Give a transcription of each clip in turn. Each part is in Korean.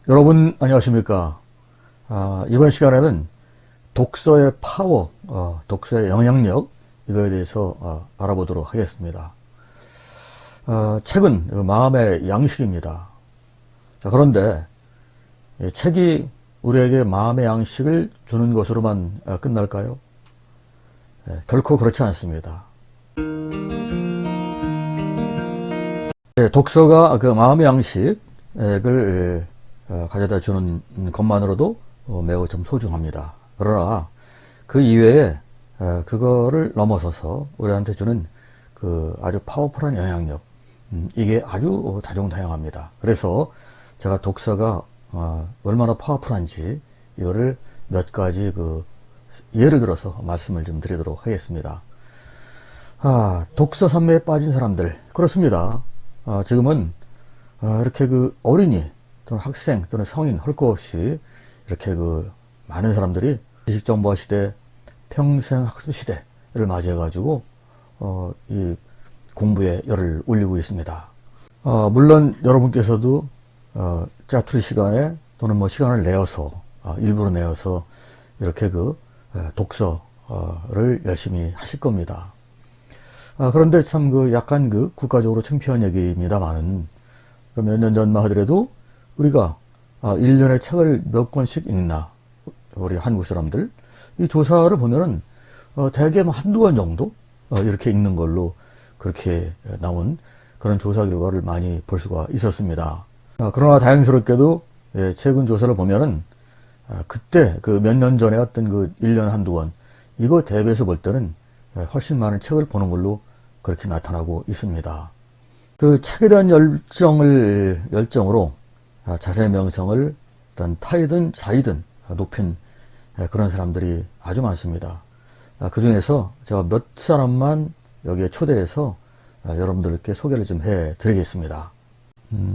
여러분 안녕하십니까? 이번 시간에는 독서의 파워, 독서의 영향력 이거에 대해서 알아보도록 하겠습니다. 책은 마음의 양식입니다. 자, 그런데 책이 우리에게 마음의 양식을 주는 것으로만 끝날까요? 결코 그렇지 않습니다. 독서가 그 마음의 양식을 가져다 주는 것만으로도 매우 좀 소중합니다. 그러나 그 이외에 그거를 넘어서서 우리한테 주는 그 아주 파워풀한 영향력, 이게 아주 다종다양합니다. 그래서 제가 독서가 얼마나 파워풀한지 이거를 몇 가지 예를 들어서 말씀을 좀 드리도록 하겠습니다. 독서 산매에 빠진 사람들, 그렇습니다. 지금은 이렇게 어린이 또는 학생 또는 성인 할 것 없이 이렇게 많은 사람들이 지식정보화 시대, 평생학습 시대를 맞이해가지고 이 공부에 열을 올리고 있습니다. 물론 여러분께서도 짜투리 시간에 또는 시간을 내어서 일부러 내어서 이렇게 독서를 열심히 하실 겁니다. 그런데 참 약간 국가적으로 창피한 얘기입니다만은 몇 년 전만 하더라도 우리가 1년에 책을 몇 권씩 읽나, 우리 한국 사람들 이 조사를 보면은 대개 한두 권 정도 이렇게 읽는 걸로 그렇게 나온 그런 조사 결과를 많이 볼 수가 있었습니다. 그러나 다행스럽게도 최근 조사를 보면은 그때 몇 년 전에 어떤 1년 한두 권 이거 대비해서 볼 때는 훨씬 많은 책을 보는 걸로 그렇게 나타나고 있습니다. 책에 대한 열정으로 자신의 명성을 일단 타이든 자이든 높인 그런 사람들이 아주 많습니다. 그 중에서 제가 몇 사람만 여기에 초대해서 여러분들께 소개를 좀 해드리겠습니다.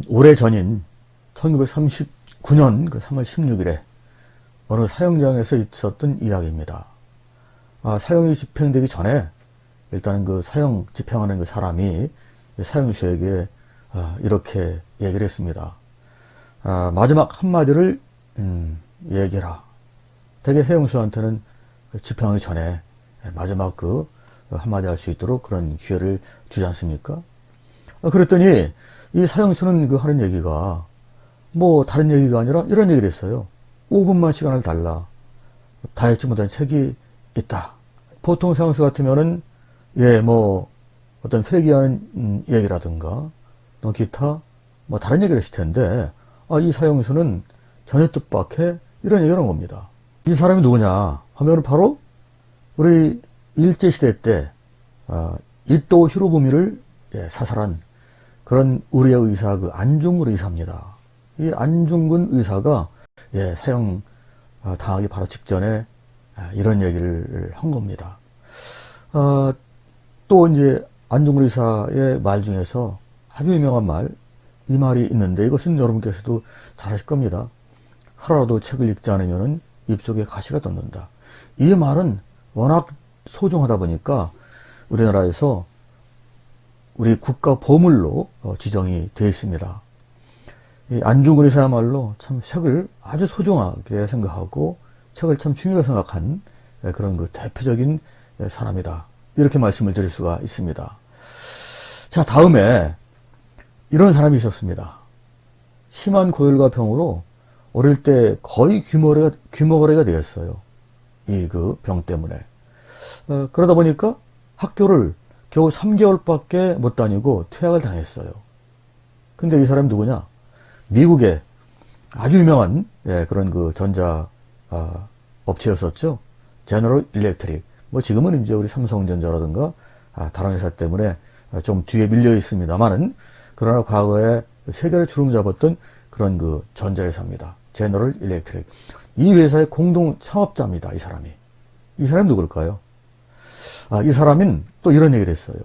오래전인 1939년 3월 16일에 어느 사형장에서 있었던 이야기입니다. 사형이 집행되기 전에 일단은 사형 집행하는 사람이 사형수에게 이렇게 얘기를 했습니다. 마지막 한마디를 얘기해라. 대개 사형수한테는 집행하기 전에 마지막 한마디 할 수 있도록 그런 기회를 주지 않습니까? 그랬더니 이 사형수는 하는 얘기가 다른 얘기가 아니라 이런 얘기를 했어요. 5분만 시간을 달라. 다 읽지 못한 책이 있다. 보통 사형수 같으면은 어떤 회귀하는 얘기라든가 또 기타 다른 얘기를 했을 텐데 이 사형수는 전혀 뜻밖의 이런 얘기를 한 겁니다. 이 사람이 누구냐 하면 바로 우리 일제시대 때 이토 히로부미를 사살한 그런 우리의 의사 안중근 의사입니다. 이 안중근 의사가 사형 당하기 바로 직전에 이런 얘기를 한 겁니다. 또 이제 안중근 의사의 말 중에서 아주 유명한 이 말이 있는데 이것은 여러분께서도 잘 아실 겁니다. 하루라도 책을 읽지 않으면 입속에 가시가 돋는다. 이 말은 워낙 소중하다 보니까 우리나라에서 우리 국가 보물로 지정이 되어 있습니다. 이 안중근 의사야말로 참 책을 아주 소중하게 생각하고 책을 참 중요하게 생각한 그런 대표적인 사람이다. 이렇게 말씀을 드릴 수가 있습니다. 자, 다음에 이런 사람이 있었습니다. 심한 고열과 병으로 어릴 때 거의 귀머거리가 되었어요. 이 병 때문에. 그러다 보니까 학교를 겨우 3개월밖에 못 다니고 퇴학을 당했어요. 근데 이 사람이 누구냐? 미국의 아주 유명한 그런 전자 업체였었죠. 제너럴 일렉트릭. 지금은 이제 우리 삼성전자라든가 다른 회사 때문에 좀 뒤에 밀려 있습니다만은 그러나 과거에 세계를 주름잡았던 그런 전자회사입니다. 제너럴 일렉트릭. 이 회사의 공동 창업자입니다. 이 사람이. 이 사람이 누굴까요? 이 사람은 또 이런 얘기를 했어요.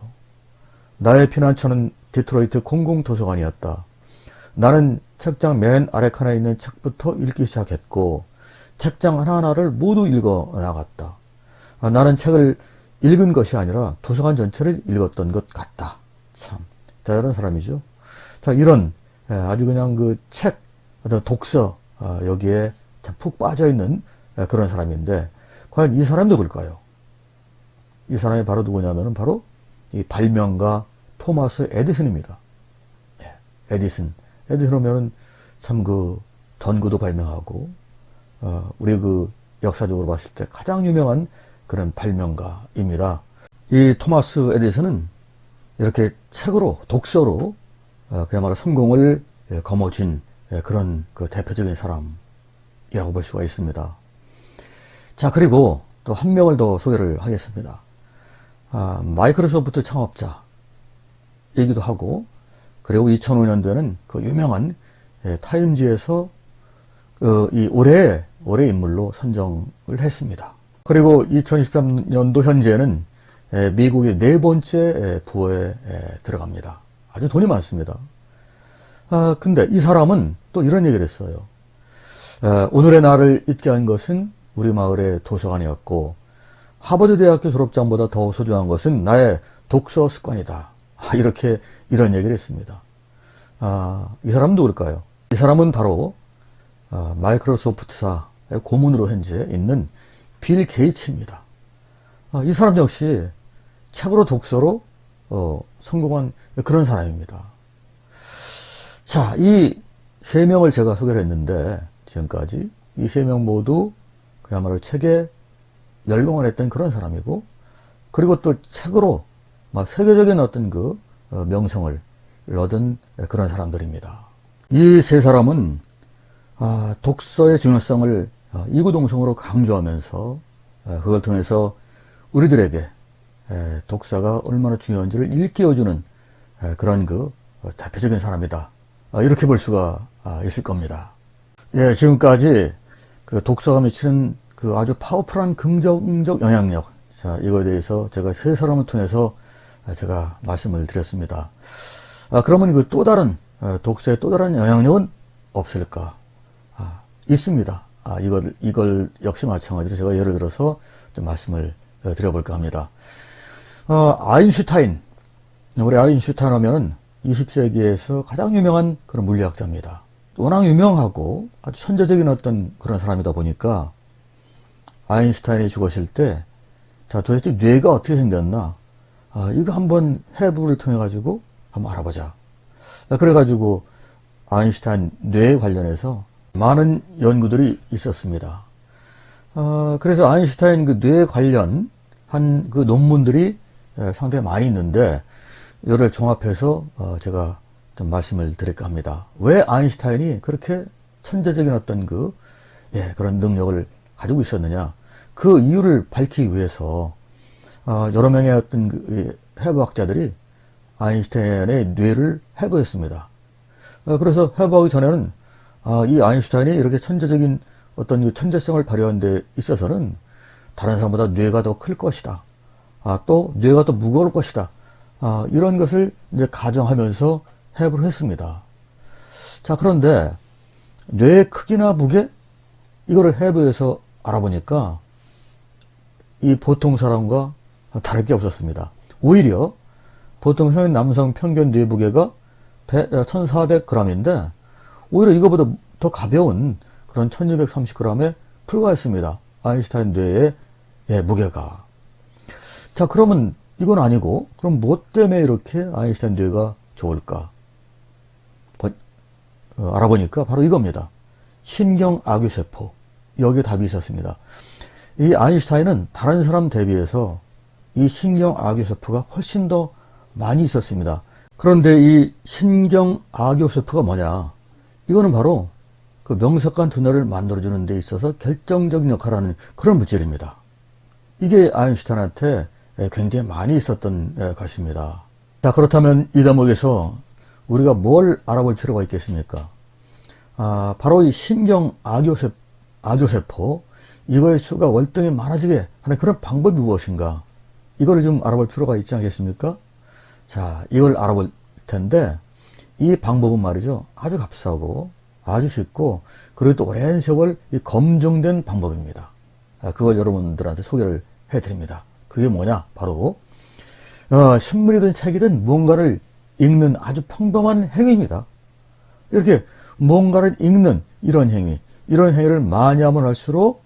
나의 피난처는 디트로이트 공공도서관이었다. 나는 책장 맨 아래 칸에 있는 책부터 읽기 시작했고 책장 하나하나를 모두 읽어 나갔다. 나는 책을 읽은 것이 아니라 도서관 전체를 읽었던 것 같다. 참 대단한 사람이죠. 자, 이런 아주 그냥 책 어떤 독서, 여기에 참 푹 빠져있는 그런 사람인데, 과연 이 사람이 누굴까요? 이 사람이 바로 누구냐면은 바로 이 발명가 토마스 에디슨입니다. 에디슨. 에디슨 하면은 참 그 전구도 발명하고, 우리 그 역사적으로 봤을 때 가장 유명한 그런 발명가입니다. 이 토마스 에디슨은 이렇게 책으로, 독서로, 그야말로 성공을 거머쥔 그런 그 대표적인 사람이라고 볼 수가 있습니다. 자, 그리고 또 한 명을 더 소개를 하겠습니다. 마이크로소프트 창업자이기도 하고, 그리고 2005년도에는 그 유명한 타임지에서 이 올해의 인물로 선정을 했습니다. 그리고 2023년도 현재는 미국의 4번째 부호에 들어갑니다. 아주 돈이 많습니다. 근데 이 사람은 또 이런 얘기를 했어요. 오늘의 나를 있게 한 것은 우리 마을의 도서관이었고, 하버드 대학교 졸업장보다 더 소중한 것은 나의 독서 습관이다. 이런 얘기를 했습니다. 이 사람은 누굴까요? 이 사람은 바로 마이크로소프트사의 고문으로 현재 있는 빌 게이츠입니다. 이 사람 역시 책으로 독서로 성공한 그런 사람입니다. 자, 이 3명을 제가 소개를 했는데, 지금까지 이 3명 모두 그야말로 책에 열광을 했던 그런 사람이고, 그리고 또 책으로 막 세계적인 어떤 그 명성을 얻은 그런 사람들입니다. 이 3사람은 독서의 중요성을 이구동성으로 강조하면서 그걸 통해서 우리들에게 독서가 얼마나 중요한지를 일깨워주는 그런 그 대표적인 사람이다. 이렇게 볼 수가 있을 겁니다. 예, 지금까지 그 독서가 미치는 그 아주 파워풀한 긍정적 영향력, 자, 이거에 대해서 제가 3사람을 통해서 제가 말씀을 드렸습니다. 그러면 그 또 다른 독서의 또 다른 영향력은 없을까? 있습니다. 이걸 역시 마찬가지로 제가 예를 들어서 좀 말씀을 드려볼까 합니다. 아인슈타인. 우리 아인슈타인 하면은 20세기에서 가장 유명한 그런 물리학자입니다. 워낙 유명하고 아주 천재적인 어떤 그런 사람이다 보니까 아인슈타인이 죽으실 때, 자, 도대체 뇌가 어떻게 생겼나? 이거 한번 해부를 통해 가지고 한번 알아보자. 그래가지고 아인슈타인 뇌에 관련해서 많은 연구들이 있었습니다. 그래서 아인슈타인 그 뇌에 관련한 그 논문들이 상당히 많이 있는데, 이를 종합해서 제가 좀 말씀을 드릴까 합니다. 왜 아인슈타인이 그렇게 천재적인 어떤 그런 능력을 가지고 있었느냐? 그 이유를 밝히기 위해서 여러 명의 어떤 그 해부학자들이 아인슈타인의 뇌를 해부했습니다. 그래서 해부하기 전에는 이 아인슈타인이 이렇게 천재적인 어떤 그 천재성을 발휘하는 데 있어서는 다른 사람보다 뇌가 더 클 것이다. 또 뇌가 더 무거울 것이다. 이런 것을 이제 가정하면서 해부를 했습니다. 자, 그런데 뇌의 크기나 무게, 이거를 해부해서 알아보니까 이 보통 사람과 다를 게 없었습니다. 오히려 보통 현 남성 평균 뇌 무게가 1400g인데 오히려 이거보다 더 가벼운 그런 1230g에 불과했습니다. 아인슈타인 뇌의 무게가. 자, 그러면 이건 아니고, 그럼 뭐 때문에 이렇게 아인슈타인 뇌가 좋을까? 알아보니까 바로 이겁니다. 신경악유세포. 여기에 답이 있었습니다. 이 아인슈타인은 다른 사람 대비해서 이 신경악유세포가 훨씬 더 많이 있었습니다. 그런데 이 신경악유세포가 뭐냐? 이거는 바로 그 명석한 두뇌를 만들어주는 데 있어서 결정적인 역할을 하는 그런 물질입니다. 이게 아인슈타인한테 굉장히 많이 있었던 것입니다. 자, 그렇다면 이 대목에서 우리가 뭘 알아볼 필요가 있겠습니까? 바로 이 신경악유세포, 이거의 수가 월등히 많아지게 하는 그런 방법이 무엇인가? 이거를 좀 알아볼 필요가 있지 않겠습니까? 자, 이걸 알아볼 텐데, 이 방법은 말이죠, 아주 값싸고, 아주 쉽고, 그리고 또 오랜 세월 검증된 방법입니다. 그걸 여러분들한테 소개를 해드립니다. 그게 뭐냐? 바로, 신문이든 책이든 무언가를 읽는 아주 평범한 행위입니다. 이렇게 뭔가를 읽는 이런 행위를 많이 하면 할수록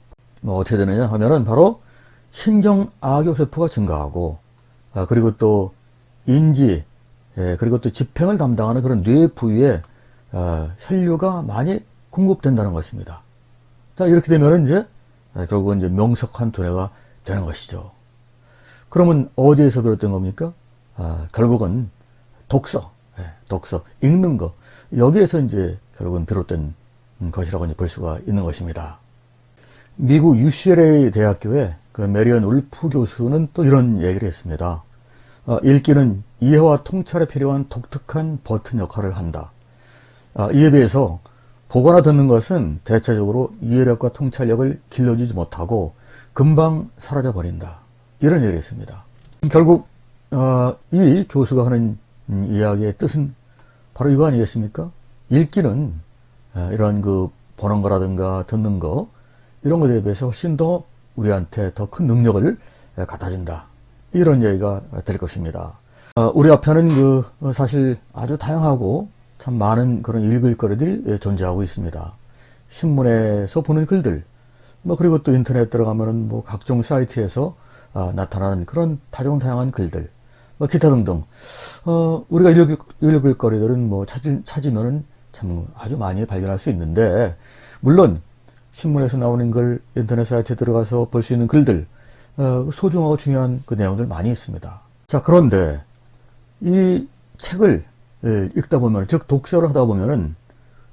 어떻게 되느냐 하면은 바로 신경악용세포가 증가하고, 그리고 또 인지, 그리고 또 집행을 담당하는 그런 뇌 부위에 혈류가 많이 공급된다는 것입니다. 자, 이렇게 되면 이제 결국은 이제 명석한 두뇌가 되는 것이죠. 그러면 어디에서 비롯된 겁니까? 결국은 독서, 읽는 거, 여기에서 이제 결국은 비롯된 것이라고 이제 볼 수가 있는 것입니다. 미국 UCLA 대학교의 그 메리언 울프 교수는 또 이런 얘기를 했습니다. 읽기는 이해와 통찰에 필요한 독특한 버튼 역할을 한다. 이에 비해서 보거나 듣는 것은 대체적으로 이해력과 통찰력을 길러주지 못하고 금방 사라져버린다. 이런 얘기를 했습니다. 결국 이 교수가 하는 이야기의 뜻은 바로 이거 아니겠습니까? 읽기는 이런 그 보는 거라든가 듣는 거, 이런 것에 비해서 훨씬 더 우리한테 더 큰 능력을 갖다 준다. 이런 얘기가 될 것입니다. 우리 앞에는 사실 아주 다양하고 참 많은 그런 읽을 거리들이 존재하고 있습니다. 신문에서 보는 글들, 그리고 또 인터넷 들어가면은 각종 사이트에서 나타나는 그런 다종다양한 글들, 기타 등등. 우리가 읽을 거리들은 찾으면은 참 아주 많이 발견할 수 있는데, 물론 신문에서 나오는 글, 인터넷 사이트에 들어가서 볼 수 있는 글들, 소중하고 중요한 그 내용들 많이 있습니다. 자, 그런데 이 책을 읽다 보면, 즉 독서를 하다 보면은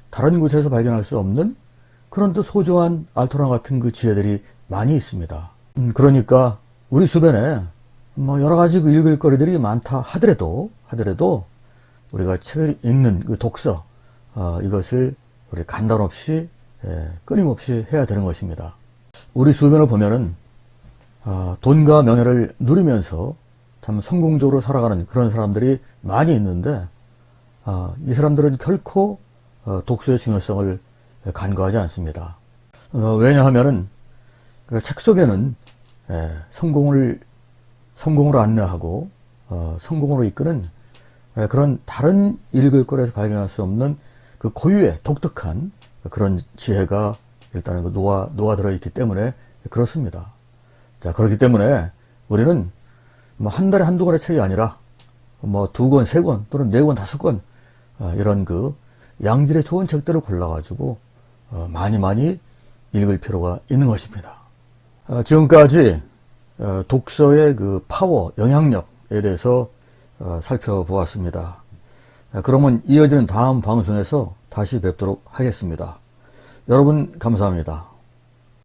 다른 곳에서 발견할 수 없는 그런 또 소중한 알토란 같은 그 지혜들이 많이 있습니다. 그러니까 우리 주변에 여러 가지 그 읽을 거리들이 많다 하더라도 우리가 책을 읽는 그 독서, 이것을 우리 간단 없이 끊임없이 해야 되는 것입니다. 우리 주변을 보면은 돈과 명예를 누리면서 참 성공적으로 살아가는 그런 사람들이 많이 있는데, 이 사람들은 결코 독서의 중요성을 간과하지 않습니다. 왜냐하면은 그 책 속에는 성공으로 안내하고 성공으로 이끄는 그런 다른 읽을 거리에서 발견할 수 없는 그 고유의 독특한 그런 지혜가 일단은 녹아 들어있기 때문에 그렇습니다. 자, 그렇기 때문에 우리는 한 달에 한두 권의 책이 아니라 2권, 3권 또는 4권, 5권 이런 그 양질의 좋은 책들을 골라가지고 많이 읽을 필요가 있는 것입니다. 지금까지 독서의 그 파워, 영향력에 대해서 살펴보았습니다. 그러면 이어지는 다음 방송에서 다시 뵙도록 하겠습니다. 여러분 감사합니다.